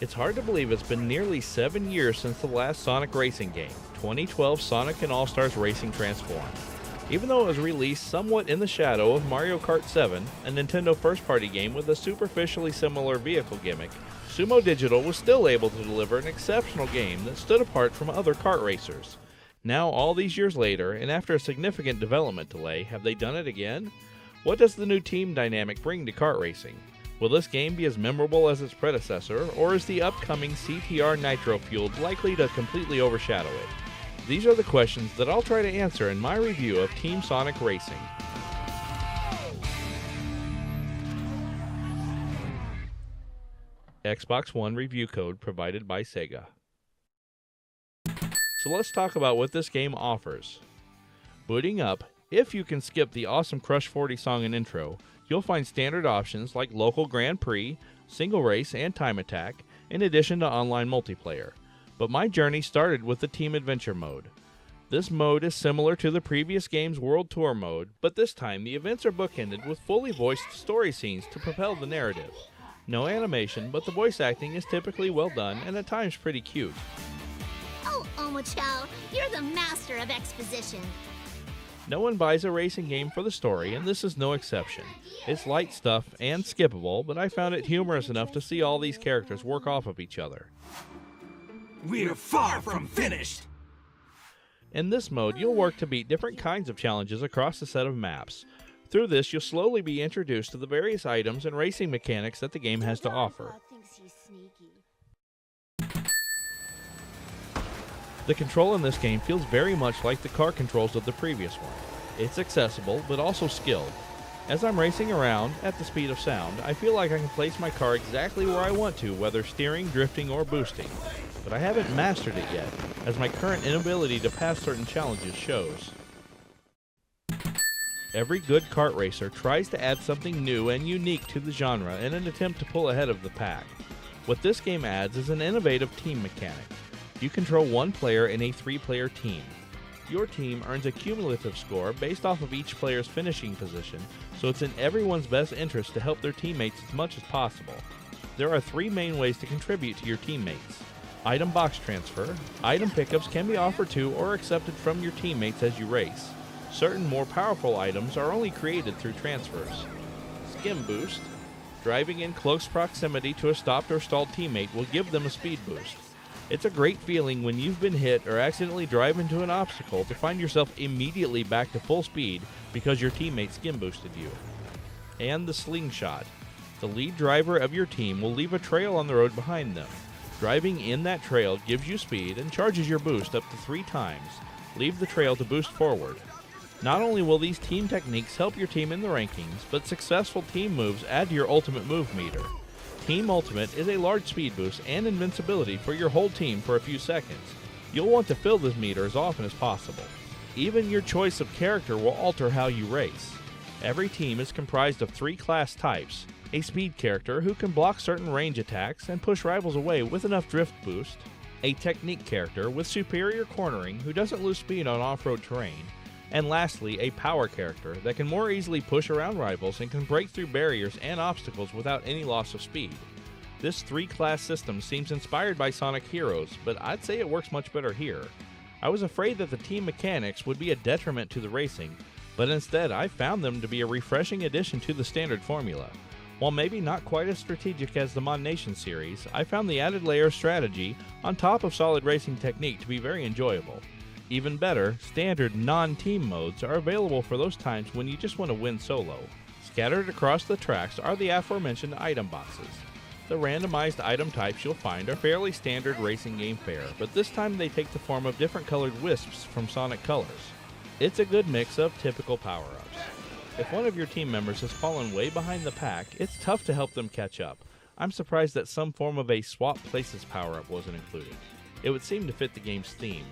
It's hard to believe it's been nearly 7 years since the last Sonic racing game, 2012 Sonic and All-Stars Racing Transformed. Even though it was released somewhat in the shadow of Mario Kart 7, a Nintendo first-party game with a superficially similar vehicle gimmick, Sumo Digital was still able to deliver an exceptional game that stood apart from other kart racers. Now, all these years later, and after a significant development delay, have they done it again? What does the new team dynamic bring to kart racing? Will this game be as memorable as its predecessor, or is the upcoming CTR Nitro Fueled likely to completely overshadow it? These are the questions that I'll try to answer in my review of Team Sonic Racing. Xbox One review code provided by Sega. So let's talk about what this game offers. Booting up, if you can skip the awesome Crush 40 song and intro, you'll find standard options like local Grand Prix, single race, and time attack, in addition to online multiplayer. But my journey started with the Team Adventure mode. This mode is similar to the previous game's World Tour mode, but this time the events are bookended with fully voiced story scenes to propel the narrative. No animation, but the voice acting is typically well done and at times pretty cute. Oh, Omochao, you're the master of exposition. No one buys a racing game for the story, and this is no exception. It's light stuff and skippable, but I found it humorous enough to see all these characters work off of each other. We're far from finished! In this mode, you'll work to beat different kinds of challenges across a set of maps. Through this, you'll slowly be introduced to the various items and racing mechanics that the game has to offer. The control in this game feels very much like the car controls of the previous one. It's accessible, but also skilled. As I'm racing around at the speed of sound, I feel like I can place my car exactly where I want to, whether steering, drifting, or boosting. But I haven't mastered it yet, as my current inability to pass certain challenges shows. Every good kart racer tries to add something new and unique to the genre in an attempt to pull ahead of the pack. What this game adds is an innovative team mechanic. You control one player in a 3-player team. Your team earns a cumulative score based off of each player's finishing position, so it's in everyone's best interest to help their teammates as much as possible. There are 3 main ways to contribute to your teammates. Item box transfer. Item pickups can be offered to or accepted from your teammates as you race. Certain more powerful items are only created through transfers. Skim boost. Driving in close proximity to a stopped or stalled teammate will give them a speed boost. It's a great feeling when you've been hit or accidentally drive into an obstacle to find yourself immediately back to full speed because your teammate skim boosted you. And the slingshot. The lead driver of your team will leave a trail on the road behind them. Driving in that trail gives you speed and charges your boost up to 3 times. Leave the trail to boost forward. Not only will these team techniques help your team in the rankings, but successful team moves add to your ultimate move meter. Team Ultimate is a large speed boost and invincibility for your whole team for a few seconds. You'll want to fill this meter as often as possible. Even your choice of character will alter how you race. Every team is comprised of 3 class types: a speed character who can block certain range attacks and push rivals away with enough drift boost, a technique character with superior cornering who doesn't lose speed on off-road terrain, and lastly, a power character that can more easily push around rivals and can break through barriers and obstacles without any loss of speed. This 3-class system seems inspired by Sonic Heroes, but I'd say it works much better here. I was afraid that the team mechanics would be a detriment to the racing, but instead I found them to be a refreshing addition to the standard formula. While maybe not quite as strategic as the Mod Nation series, I found the added layer of strategy on top of solid racing technique to be very enjoyable. Even better, standard non-team modes are available for those times when you just want to win solo. Scattered across the tracks are the aforementioned item boxes. The randomized item types you'll find are fairly standard racing game fare, but this time they take the form of different colored wisps from Sonic Colors. It's a good mix of typical power-ups. If one of your team members has fallen way behind the pack, it's tough to help them catch up. I'm surprised that some form of a swap places power-up wasn't included. It would seem to fit the game's theme.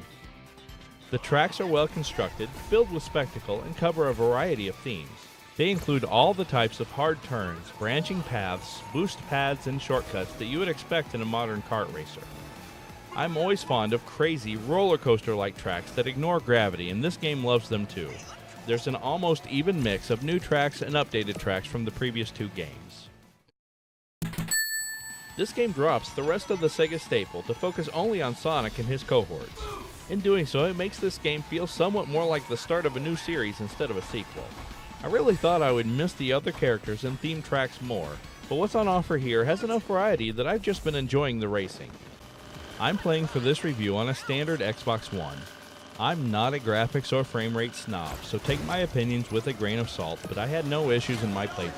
The tracks are well constructed, filled with spectacle, and cover a variety of themes. They include all the types of hard turns, branching paths, boost pads, and shortcuts that you would expect in a modern kart racer. I'm always fond of crazy, roller coaster-like tracks that ignore gravity, and this game loves them too. There's an almost even mix of new tracks and updated tracks from the previous 2 games. This game drops the rest of the Sega staple to focus only on Sonic and his cohorts. In doing so, it makes this game feel somewhat more like the start of a new series instead of a sequel. I really thought I would miss the other characters and theme tracks more, but what's on offer here has enough variety that I've just been enjoying the racing. I'm playing for this review on a standard Xbox One. I'm not a graphics or frame rate snob, so take my opinions with a grain of salt, but I had no issues in my playtime.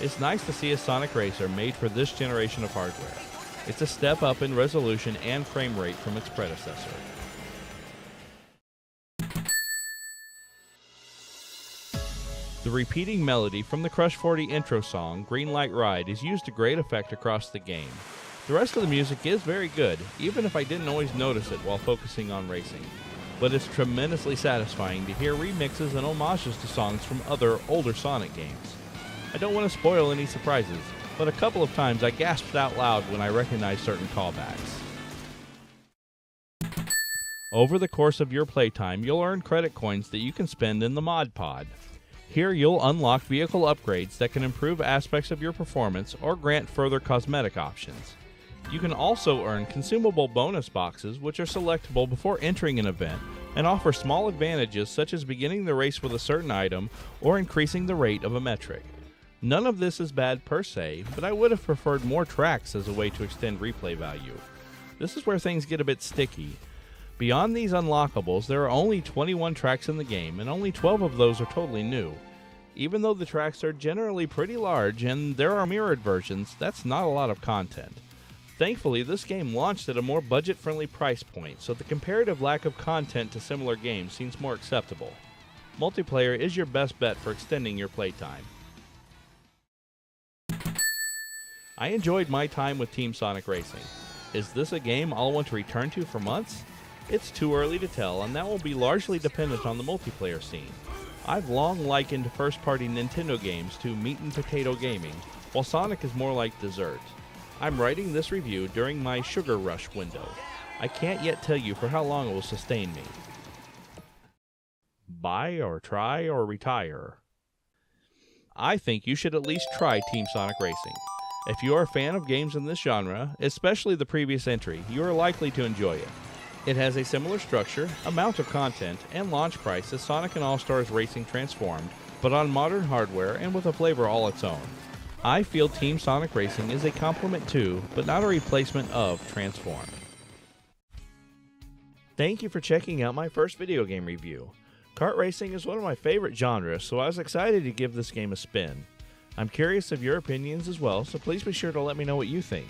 It's nice to see a Sonic racer made for this generation of hardware. It's a step up in resolution and frame rate from its predecessor. The repeating melody from the Crush 40 intro song, Green Light Ride, is used to great effect across the game. The rest of the music is very good, even if I didn't always notice it while focusing on racing. But it's tremendously satisfying to hear remixes and homages to songs from other, older Sonic games. I don't want to spoil any surprises, but a couple of times I gasped out loud when I recognized certain callbacks. Over the course of your playtime, you'll earn credit coins that you can spend in the Mod Pod. Here you'll unlock vehicle upgrades that can improve aspects of your performance or grant further cosmetic options. You can also earn consumable bonus boxes which are selectable before entering an event and offer small advantages such as beginning the race with a certain item or increasing the rate of a metric. None of this is bad per se, but I would have preferred more tracks as a way to extend replay value. This is where things get a bit sticky. Beyond these unlockables, there are only 21 tracks in the game, and only 12 of those are totally new. Even though the tracks are generally pretty large and there are mirrored versions, that's not a lot of content. Thankfully, this game launched at a more budget-friendly price point, so the comparative lack of content to similar games seems more acceptable. Multiplayer is your best bet for extending your playtime. I enjoyed my time with Team Sonic Racing. Is this a game I'll want to return to for months? It's too early to tell, and that will be largely dependent on the multiplayer scene. I've long likened first-party Nintendo games to meat and potato gaming, while Sonic is more like dessert. I'm writing this review during my sugar rush window. I can't yet tell you for how long it will sustain me. Buy or try or retire? I think you should at least try Team Sonic Racing. If you are a fan of games in this genre, especially the previous entry, you are likely to enjoy it. It has a similar structure, amount of content, and launch price as Sonic and All-Stars Racing Transformed, but on modern hardware and with a flavor all its own. I feel Team Sonic Racing is a complement to, but not a replacement of, Transformed. Thank you for checking out my first video game review. Kart racing is one of my favorite genres, so I was excited to give this game a spin. I'm curious of your opinions as well, so please be sure to let me know what you think.